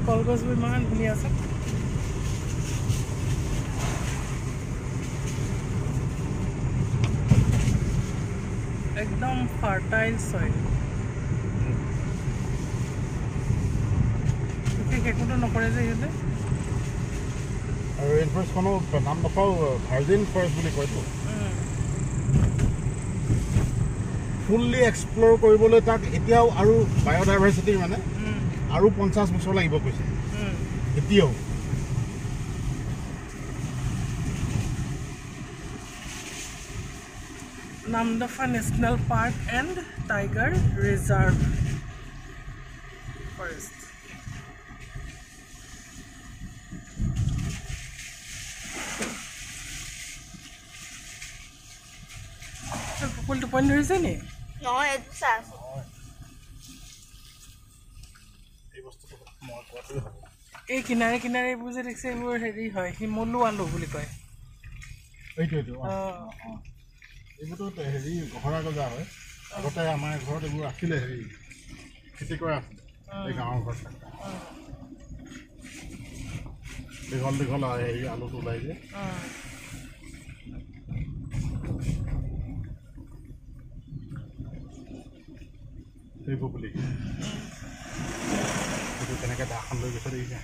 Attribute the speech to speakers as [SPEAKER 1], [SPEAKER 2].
[SPEAKER 1] কলগছবোৰ ইমান ধুনীয়া আছে একদম ফাৰ্টাইল সয়েল একোটো নকৰে যে ইহঁতে
[SPEAKER 2] আৰু ৰেইন ফৰেষ্টখনো নাম নাপাওঁ ভাৰ্জিন ফৰেষ্ট বুলি কয়তো ফুল্লি এক্সপ্ল'ৰ কৰিবলৈ তাক এতিয়াও আৰু বায়'ডাইভাৰ্চিটি মানে আৰু 50 বছৰ লাগিব কৈছে এতিয়াও
[SPEAKER 1] Namdapha national park and tiger reserve forest কুকুল টোপনি ধৰিছে নি
[SPEAKER 3] নহয় এইটো চাই আছো
[SPEAKER 1] এই কিনাৰে কিনাৰে এইবোৰ যে দেখিছে এইবোৰ হেৰি হয় শিমলু আলু বুলি কয়
[SPEAKER 2] এইটোৱেইটো এইবোৰতো হেৰি গহৰা গজা হয় আগতে আমাৰ ঘৰত এইবোৰ আছিলে হেৰি খেতি কৰা আছিলে এই গাঁৱৰ ঘৰত দীঘল দীঘল হেৰি আলুটো ওলাই যে সেইবোৰ বুলি এইটো কেনেকৈ দাখন লৈ গৈছে দেখিছে